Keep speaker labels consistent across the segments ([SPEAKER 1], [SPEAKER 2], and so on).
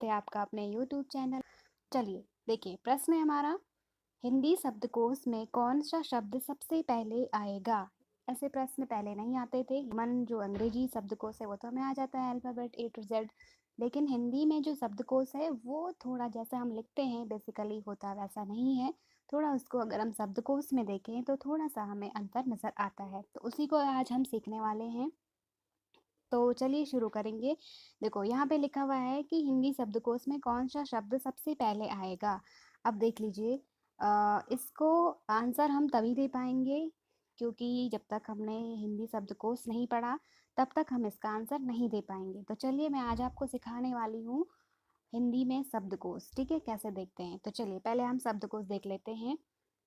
[SPEAKER 1] स्वागत है आपका अपने YouTube चैनल। चलिए देखिए, प्रश्न है हमारा, हिंदी शब्दकोश में कौन सा शब्द सबसे पहले आएगा। ऐसे प्रश्न पहले नहीं आते थे। मन जो अंग्रेजी शब्दकोश है वो तो हमें आ जाता है अल्फ़ाबेट A to Z, लेकिन हिंदी में जो शब्दकोश है वो थोड़ा जैसा हम लिखते हैं बेसिकली होता वैसा नहीं है। थोड़ा उसको अगर हम शब्दकोश में देखें तो थोड़ा सा हमें अंतर नज़र आता है, तो उसी को आज हम सीखने वाले हैं। तो चलिए शुरू करेंगे। देखो यहाँ पे लिखा हुआ है कि हिंदी शब्दकोश में कौन सा शब्द सबसे पहले आएगा। अब देख लीजिए, इसको आंसर हम तभी दे पाएंगे क्योंकि जब तक हमने हिंदी शब्दकोश नहीं पढ़ा तब तक हम इसका आंसर नहीं दे पाएंगे। तो चलिए मैं आज आपको सिखाने वाली हूँ हिंदी में शब्दकोश, ठीक है, कैसे देखते हैं। तो चलिए पहले हम शब्दकोश देख लेते हैं।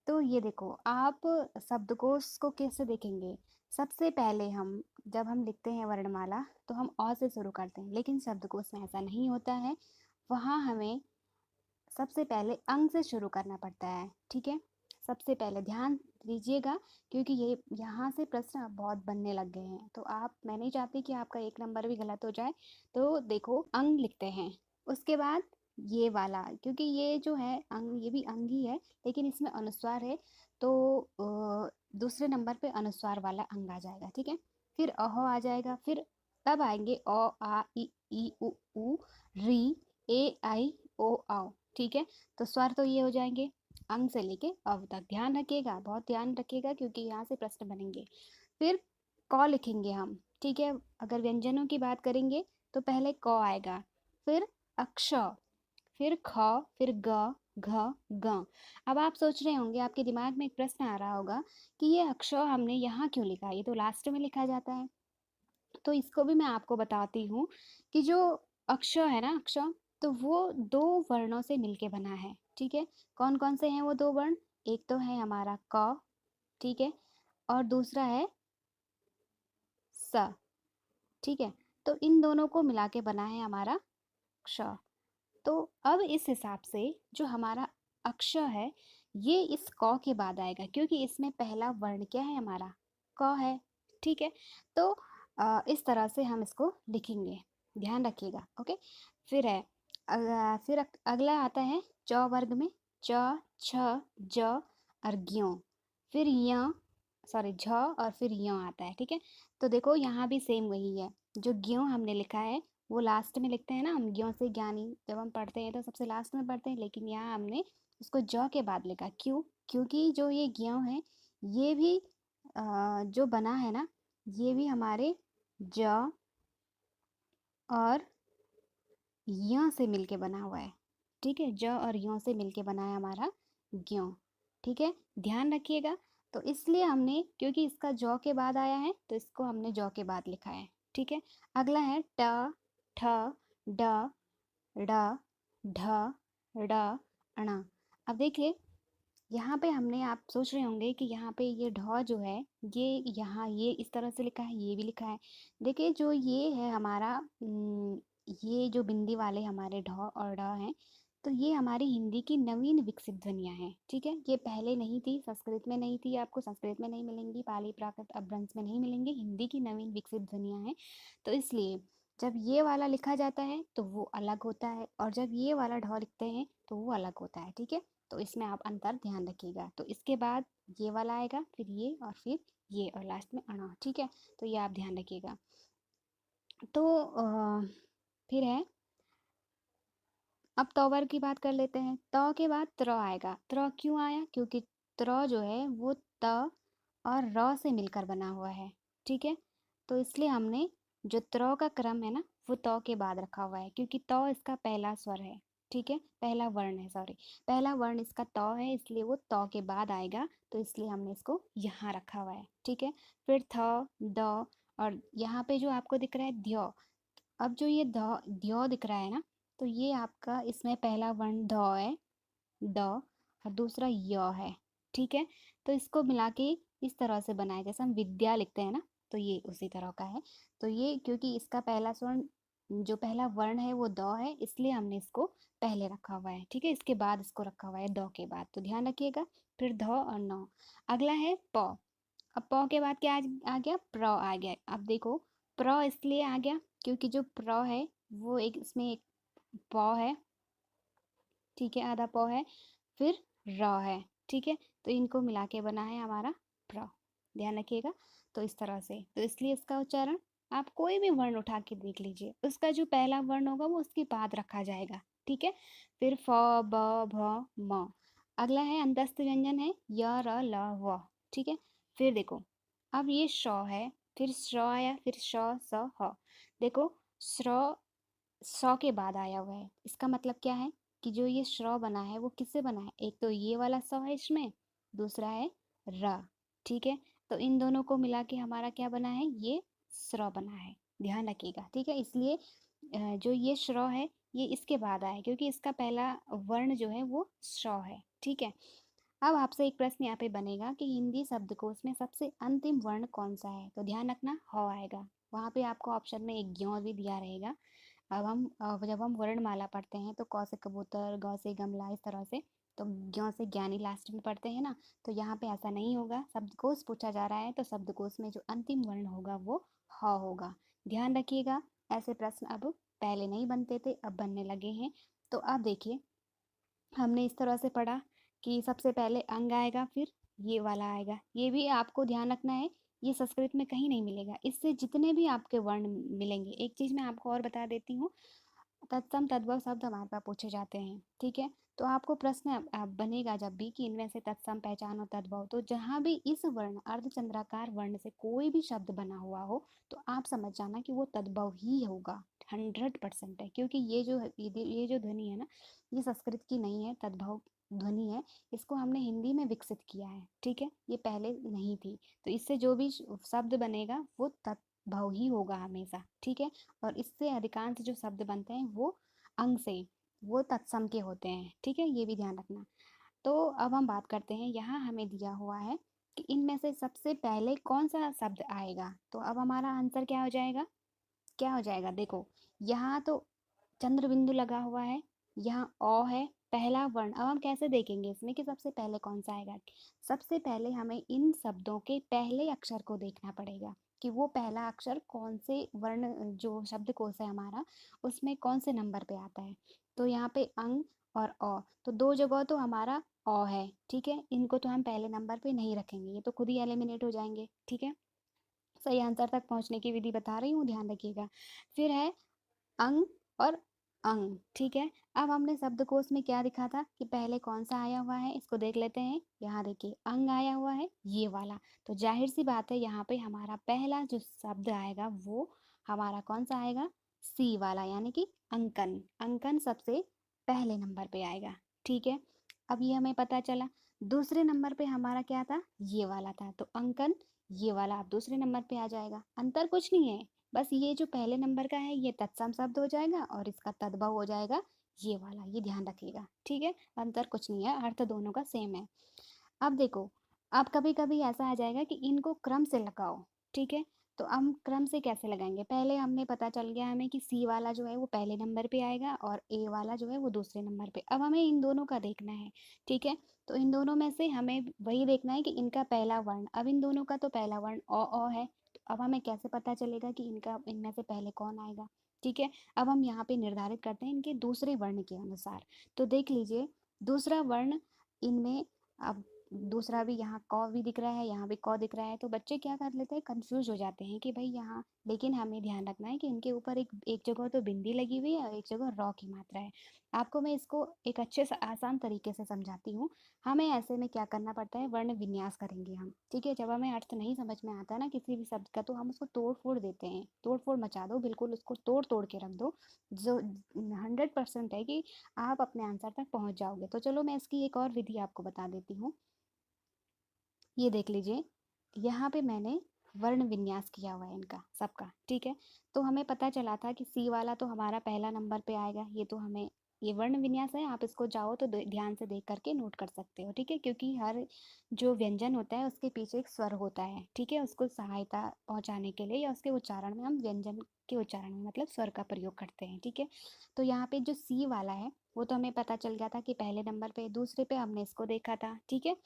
[SPEAKER 1] तो ये देखो, आप शब्दकोश को कैसे देखेंगे। सबसे पहले हम जब हम लिखते हैं वर्णमाला तो हम अ से शुरू करते हैं, लेकिन शब्दकोश में ऐसा नहीं होता है। वहाँ हमें सबसे पहले अंग से शुरू करना पड़ता है, ठीक है। सबसे पहले ध्यान दीजिएगा क्योंकि ये यहाँ से प्रश्न अब बहुत बनने लग गए हैं, तो मैं नहीं चाहती कि आपका एक नंबर भी गलत हो जाए। तो देखो, अंग लिखते हैं, उसके बाद ये वाला, क्योंकि ये जो है अंग, ये भी अंग ही है लेकिन इसमें अनुस्वार है, तो दूसरे नंबर पे अनुस्वार वाला अंग आ जाएगा, ठीक है। फिर अह आ जाएगा, फिर तब आएंगे अ आ ई उ ऊ री ए आई ओ औ, ठीक है। तो स्वर तो ये हो जाएंगे अंग से लेके अव तक। ध्यान रखिएगा, बहुत ध्यान रखिएगा क्योंकि यहाँ से प्रश्न बनेंगे। फिर क लिखेंगे हम, ठीक है। अगर व्यंजनों की बात करेंगे तो पहले क आएगा, फिर अक्ष, फिर ख, फिर ग, घ, ग। अब आप सोच रहे होंगे, आपके दिमाग में एक प्रश्न आ रहा होगा कि ये अक्षर हमने यहाँ क्यों लिखा, ये तो लास्ट में लिखा जाता है। तो इसको भी मैं आपको बताती हूँ कि जो अक्षर है ना, अक्षर, तो वो दो वर्णों से मिलके बना है, ठीक है। कौन कौन से हैं वो दो वर्ण, एक तो है हमारा क, ठीक है, और दूसरा है स, ठीक है। तो इन दोनों को मिला के बना है हमारा क्ष। तो अब इस हिसाब से जो हमारा अक्षर है ये इस क के बाद आएगा क्योंकि इसमें पहला वर्ण क्या है हमारा, क है, ठीक है। तो इस तरह से हम इसको लिखेंगे, ध्यान रखिएगा, ओके। फिर है फिर अगला आता है च वर्ग में, च, छ, ज और ज्यों, फिर य, सॉरी झ, और फिर य आता है, ठीक है। तो देखो यहाँ भी सेम वही है, जो ज्यों हमने लिखा है वो लास्ट में लिखते हैं ना हम, ज्यों से ज्ञानी जब हम पढ़ते हैं तो सबसे लास्ट में पढ़ते हैं, लेकिन यहाँ हमने उसको ज के बाद लिखा, क्यों, क्योंकि जो ये ज्यों है ये भी जो बना है ना, ये भी हमारे ज और य से मिलके बना हुआ है, ठीक है। ज और य से मिलके बना है हमारा ज्यों, ठीक है, ध्यान रखिएगा। तो इसलिए हमने, क्योंकि इसका ज के बाद आया है तो इसको हमने ज के बाद लिखा है, ठीक है। अगला है ट, ठ, ड, ड़, ढ, ड़, ण। अब देखिए यहाँ पे हमने, आप सोच रहे होंगे कि यहाँ पे ये ढ जो है ये यहाँ ये इस तरह से लिखा है, ये भी लिखा है। देखिए जो ये है हमारा ये जो बिंदी वाले हमारे ढ और ढ हैं, तो ये हमारी हिंदी की नवीन विकसित ध्वनियाँ हैं, ठीक है। ये पहले नहीं थी, संस्कृत में नहीं थी, आपको संस्कृत में नहीं मिलेंगी, पाली प्राकृत अपभ्रंश में नहीं मिलेंगी, हिंदी की नवीन विकसित ध्वनियाँ हैं। तो इसलिए जब ये वाला लिखा जाता है तो वो अलग होता है, और जब ये वाला ढ लिखते हैं तो वो अलग होता है, ठीक है। तो इसमें आप अंतर ध्यान रखिएगा। तो इसके बाद ये वाला आएगा, फिर ये, और फिर ये, और लास्ट में अणा, ठीक है। तो ये आप ध्यान रखिएगा। तो फिर है, अब तवर की बात कर लेते हैं। त के बाद त्र आएगा। त्र क्यों आया, क्योंकि त्र जो है वो त और र से मिलकर बना हुआ है, ठीक है। तो इसलिए हमने जो त्र का क्रम है ना वो त के बाद रखा हुआ है, क्योंकि त इसका पहला स्वर है, ठीक है, पहला वर्ण है, सॉरी, पहला वर्ण इसका त है, इसलिए वो त के बाद आएगा, तो इसलिए हमने इसको यहाँ रखा हुआ है, ठीक है। फिर थ, द, और यहाँ पे जो आपको दिख रहा है ध्य। अब जो ये ध, ध्य दिख रहा है ना, तो ये आपका, इसमें पहला वर्ण ध है, द, और दूसरा य है, ठीक है। तो इसको मिला के इस तरह से बनाया, जैसे हम विद्या लिखते हैं ना, तो ये उसी तरह का है। तो ये क्योंकि इसका पहला स्वर्ण, जो पहला वर्ण है वो द है, इसलिए हमने इसको पहले रखा हुआ है, ठीक है। इसके बाद इसको रखा हुआ है द के बाद, तो ध्यान रखिएगा। फिर ध और न। अगला है प। अब प के बाद क्या आ गया, प्र आ गया। अब देखो, प्र इसलिए आ गया क्योंकि जो प्र है वो एक, इसमें एक पौ है, ठीक है, आधा पौ है, फिर र है, ठीक है, तो इनको मिला के बना है हमारा प्र। ध्यान रखिएगा। तो इस तरह से, तो इसलिए इसका उच्चारण आप कोई भी वर्ण उठा के देख लीजिए, उसका जो पहला वर्ण होगा वो उसके बाद रखा जाएगा, ठीक है। फिर फ, ब, भ, म। अगला है अंतस्थ व्यंजन है य, र, ल, व, ठीक है। फिर देखो, अब ये श है, फिर श्र आया, फिर श, स, ह। देखो, श्र स के बाद आया हुआ है, इसका मतलब क्या है कि जो ये श्र बना है वो किससे बना है, एक तो ये वाला स है इसमें, दूसरा है र, ठीक है। तो इन दोनों को मिला के हमारा क्या बना है, ये श्र बना है। ध्यान रखिएगा, ठीक है। इसलिए जो ये श्र है ये इसके बाद आया, क्योंकि इसका पहला वर्ण जो है वो श्र है, ठीक है। अब आपसे एक प्रश्न यहाँ पे बनेगा कि हिंदी शब्दकोश में सबसे अंतिम वर्ण कौन सा है, तो ध्यान रखना ह आएगा। वहाँ पे आपको ऑप्शन में एक ज्यों भी दिया रहेगा। अब जब हम वर्णमाला पढ़ते हैं तो क से कबूतर, ग से गमला, इस तरह से, तो ज्यों से ज्ञानी लास्ट में पढ़ते हैं ना, तो यहाँ पे ऐसा नहीं होगा। शब्दकोश पूछा जा रहा है तो शब्दकोश में जो अंतिम वर्ण होगा वो ह होगा। ध्यान रखिएगा, ऐसे प्रश्न अब पहले नहीं बनते थे, अब बनने लगे हैं। तो अब देखिए, हमने इस तरह से पढ़ा कि सबसे पहले अंग आएगा, फिर ये वाला आएगा। ये भी आपको ध्यान रखना है, ये संस्कृत में कहीं नहीं मिलेगा। इससे जितने भी आपके वर्ण मिलेंगे, एक चीज़ मैं आपको और बता देती हूँ, तत्सम तद्भव शब्द हमारे पास पूछे जाते हैं, ठीक है। तो आपको प्रश्न बनेगा जब भी कि इनमें से तत्सम पहचानो तद्भव, तो जहाँ भी इस वर्ण अर्धचंद्राकार वर्ण से कोई भी शब्द बना हुआ हो तो आप समझ जाना कि वो तद्भव ही होगा। 100% है, क्योंकि ये जो ध्वनि है ना, ये संस्कृत की नहीं है, तद्भव ध्वनि है। इसको हमने हिंदी में विकसित किया है, ठीक है, ये पहले नहीं थी। तो इससे जो भी शब्द बनेगा वो तद्भव ही होगा हमेशा, ठीक है। और इससे अधिकांश जो शब्द बनते हैं वो अंग से, वो तत्सम के होते हैं, ठीक है, ये भी ध्यान रखना। तो अब हम बात करते हैं, यहाँ हमें दिया हुआ है कि इनमें से सबसे पहले कौन सा शब्द आएगा। तो अब हमारा आंसर क्या हो जाएगा, क्या हो जाएगा, देखो, यहाँ तो चंद्र बिंदु लगा हुआ है, यहाँ अ है, पहला वर्ण। अब हम कैसे देखेंगे इसमें कि सबसे पहले कौन सा आएगा। सबसे पहले हमें इन शब्दों के पहले अक्षर को देखना पड़ेगा कि वो पहला अक्षर कौन से वर्ण, जो शब्दकोश है हमारा, उसमें कौन से नंबर पे आता है। तो यहाँ पे अंग और अ, तो दो जगह तो हमारा अ है, ठीक है, इनको तो हम पहले नंबर पे नहीं रखेंगे, ये तो खुद ही एलिमिनेट हो जाएंगे, ठीक है। सही आंसर तक पहुंचने की विधि बता रही हूँ, ध्यान रखिएगा। फिर है अंग और अंग, ठीक है। अब हमने शब्दकोश में क्या दिखा था कि पहले कौन सा आया हुआ है, इसको देख लेते हैं। यहाँ देखिए अंग आया हुआ है, ये वाला, तो जाहिर सी बात है यहाँ पे हमारा पहला जो शब्द आएगा वो हमारा कौन सा आएगा, सी वाला, यानी कि अंकन। अंकन सबसे पहले नंबर पे आएगा, ठीक है। अब ये हमें पता चला। दूसरे नंबर पे हमारा क्या था, ये वाला था, तो अंकन ये वाला अब दूसरे नंबर पे आ जाएगा। अंतर कुछ नहीं है, बस ये जो पहले नंबर का है ये तत्सम शब्द हो जाएगा और इसका तद्भव हो जाएगा ये वाला, ये ध्यान रखिएगा, ठीक है। अंतर कुछ नहीं है, अर्थ दोनों का सेम है। अब देखो, अब कभी कभी ऐसा आ जाएगा कि इनको क्रम से लगाओ, ठीक है। तो हम क्रम से कैसे लगाएंगे, पहले हमने पता चल गया हमें कि सी वाला जो है वो पहले नंबर पे आएगा और ए वाला जो है वो दूसरे नंबर पे। अब हमें इन दोनों का देखना है, ठीक है। तो इन दोनों में से हमें वही देखना है कि इनका पहला वर्ण, अब इन दोनों का तो पहला वर्ण अ है, तो अब हमें कैसे पता चलेगा कि इनका, इनमें से पहले कौन आएगा, ठीक है। अब हम यहाँ पे निर्धारित करते हैं इनके दूसरे वर्ण के अनुसार। तो देख लीजिए, दूसरा वर्ण इनमें, अब दूसरा भी यहाँ क भी दिख रहा है, यहाँ भी क दिख रहा है, तो बच्चे क्या कर लेते हैं, कंफ्यूज हो जाते हैं कि भाई यहाँ, लेकिन हमें ध्यान रखना है कि इनके ऊपर एक एक जगह तो बिंदी लगी हुई है और एक जगह र की मात्रा है। आपको मैं इसको एक अच्छे से आसान तरीके से समझाती हूँ। हमें ऐसे में क्या करना पड़ता है, वर्ण विन्यास करेंगे हम, ठीक है। जब हमें अर्थ नहीं समझ में आता है ना किसी भी शब्द का, तो हम उसको तोड़ फोड़ देते हैं, तोड़ फोड़ मचा दो, बिल्कुल उसको तोड़ तोड़ के रख दो, जो 100% है कि आप अपने आंसर तक पहुंच जाओगे। तो चलो मैं इसकी एक और विधि आपको बता देती हूँ। ये देख लीजिए, यहाँ पे मैंने वर्ण विन्यास किया हुआ है इनका सबका, ठीक है। तो हमें पता चला था कि सी वाला तो हमारा पहला नंबर पे आएगा, ये तो हमें, ये वर्ण विन्यास है, आप इसको चाहो तो ध्यान से देख करके नोट कर सकते हो, ठीक है। क्योंकि हर जो व्यंजन होता है उसके पीछे एक स्वर होता है, ठीक है, उसको सहायता पहुंचाने के लिए या उसके उच्चारण में हम व्यंजन के उच्चारण में मतलब स्वर का प्रयोग करते हैं, ठीक है। तो यहाँ पे जो सी वाला है वो तो हमें पता चल गया था कि पहले नंबर पे, दूसरे पे हमने इसको देखा था, ठीक है।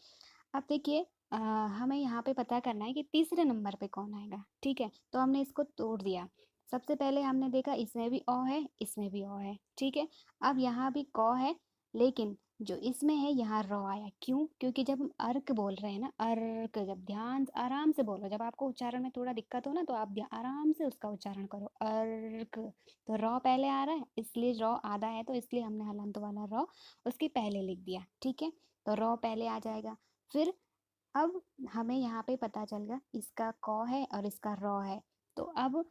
[SPEAKER 1] अब देखिए, हमें यहाँ पे पता करना है कि तीसरे नंबर पे कौन आएगा, ठीक है। तो हमने इसको तोड़ दिया, सबसे पहले हमने देखा इसमें भी अ है, इसमें भी अ है, ठीक है। अब यहाँ भी क है, लेकिन जो इसमें है यहाँ र आया, क्यों? क्योंकि जब हम अर्क बोल रहे हैं ना, अर्क, जब ध्यान आराम से बोलो, जब आपको उच्चारण में थोड़ा दिक्कत हो ना तो आप आराम से उसका उच्चारण करो, अर्क। तो र पहले आ रहा है, इसलिए र आधा है तो इसलिए हमने हलंत वाला र उसके पहले लिख दिया, ठीक है। तो र पहले आ जाएगा। फिर अब हमें यहाँ पे पता चल गया इसका क है और इसका र है। तो अब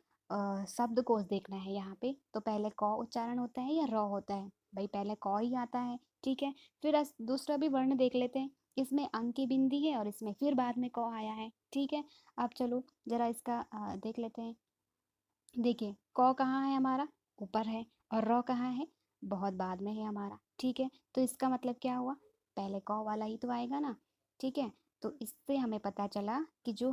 [SPEAKER 1] शब्दकोश देखना है यहाँ पे। तो पहले क उच्चारण होता है या र होता है? भाई पहले क ही आता है, ठीक है। फिर दूसरा भी वर्ण देख लेते हैं। इसमें अंक की बिंदी है और इसमें फिर बाद में क आया है, ठीक है। अब चलो जरा इसका देख लेते हैं। देखिए क कहाँ है हमारा? ऊपर है। और र कहाँ है? बहुत बाद में है हमारा, ठीक है। तो इसका मतलब क्या हुआ? पहले क वाला ही तो आएगा ना, ठीक है। तो इससे हमें पता चला कि जो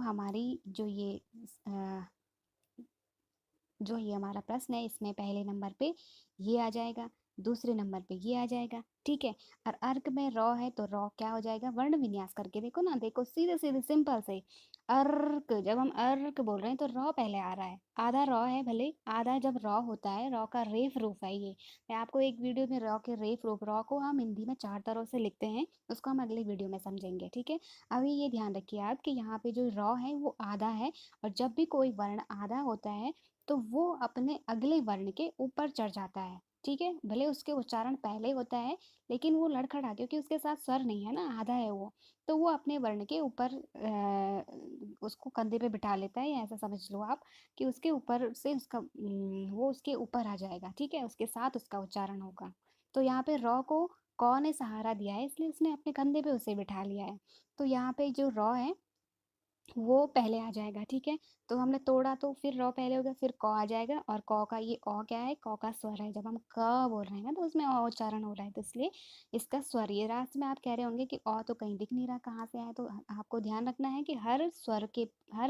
[SPEAKER 1] ये हमारा प्रश्न है इसमें पहले नंबर पे ये आ जाएगा, दूसरे नंबर पे ये आ जाएगा, ठीक है। और अर्क में रॉ है तो रॉ क्या हो जाएगा? वर्ण विन्यास करके देखो ना, देखो सीधे सीधे सिंपल से। अर्क, जब हम अर्क बोल रहे हैं तो रॉ पहले आ रहा है, आधा रॉ है भले, आधा जब रॉ होता है, रॉ का रेफ रूप है ये। मैं आपको एक वीडियो में रॉ के रेफ रूप, रॉ को हम हिंदी में 4 तरह से लिखते हैं, उसको हम अगले वीडियो में समझेंगे, ठीक है। अभी ये ध्यान रखिए आप कि यहाँ पे जो रॉ है वो आधा है, और जब भी कोई वर्ण आधा होता है तो वो अपने अगले वर्ण के ऊपर चढ़ जाता है, ठीक है। भले उसके उच्चारण पहले होता है लेकिन वो लड़खड़ा, क्योंकि उसके साथ स्वर नहीं है ना, आधा है वो, तो वो अपने वर्ण के ऊपर उसको कंधे पे बिठा लेता है, या ऐसा समझ लो आप कि उसके ऊपर से वो उसके ऊपर आ जाएगा, ठीक है, उसके साथ उसका उच्चारण होगा। तो यहाँ पे रॉ को कौ ने सहारा दिया है, इसलिए उसने अपने कंधे पे उसे बिठा लिया है। तो यहाँ पे जो रॉ है वो पहले आ जाएगा, ठीक है। तो हमने तोड़ा तो फिर रॉ पहले हो गया, फिर क आ जाएगा, और क का ये अ क्या है? क का स्वर है। जब हम क बोल रहे हैं ना तो उसमें अ उच्चारण हो रहा है, तो इसलिए इसका स्वर, ये रास्ते में आप कह रहे होंगे कि अ तो कहीं दिख नहीं रहा, कहाँ से आया? तो आपको ध्यान रखना है कि हर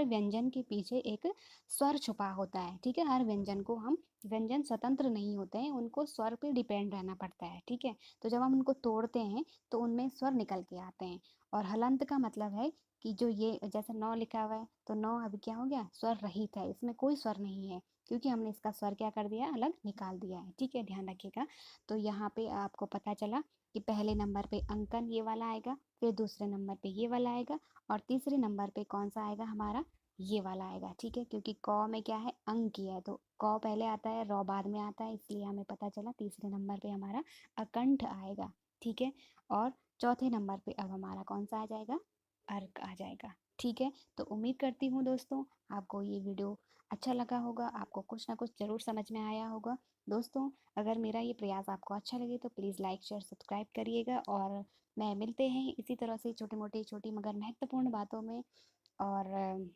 [SPEAKER 1] व्यंजन के पीछे एक स्वर छुपा होता है, ठीक है। हर व्यंजन को हम, व्यंजन स्वतंत्र नहीं होते हैं, उनको स्वर पे डिपेंड रहना पड़ता है, ठीक है। तो जब हम उनको तोड़ते हैं तो उनमें स्वर निकल के आते हैं। और हलंत का मतलब है कि जो ये जैसे नौ लिखा हुआ है तो नौ अभी क्या हो गया? स्वर रहित है, इसमें कोई स्वर नहीं है, क्योंकि हमने इसका स्वर क्या कर दिया? अलग निकाल दिया है, ठीक है, ध्यान रखिएगा। तो यहाँ पे आपको पता चला कि पहले नंबर पे अंकन ये वाला आएगा, फिर दूसरे नंबर पे ये वाला आएगा, और तीसरे नंबर पे कौन सा आएगा हमारा? ये वाला आएगा, ठीक है। क्योंकि क में क्या है? अंक ही है, तो क पहले आता है, रॉ बाद में आता है, इसलिए हमें पता चला तीसरे नंबर पे हमारा अकंठ आएगा, ठीक है। और चौथे नंबर पे अब हमारा कौन सा आ जाएगा? अर्क आ जाएगा, ठीक है। तो उम्मीद करती हूँ दोस्तों आपको ये वीडियो अच्छा लगा होगा, आपको कुछ ना कुछ ज़रूर समझ में आया होगा। दोस्तों अगर मेरा ये प्रयास आपको अच्छा लगे तो प्लीज़ लाइक शेयर सब्सक्राइब करिएगा, और मैं मिलते हैं इसी तरह से छोटी मोटी छोटी मगर महत्वपूर्ण बातों में। और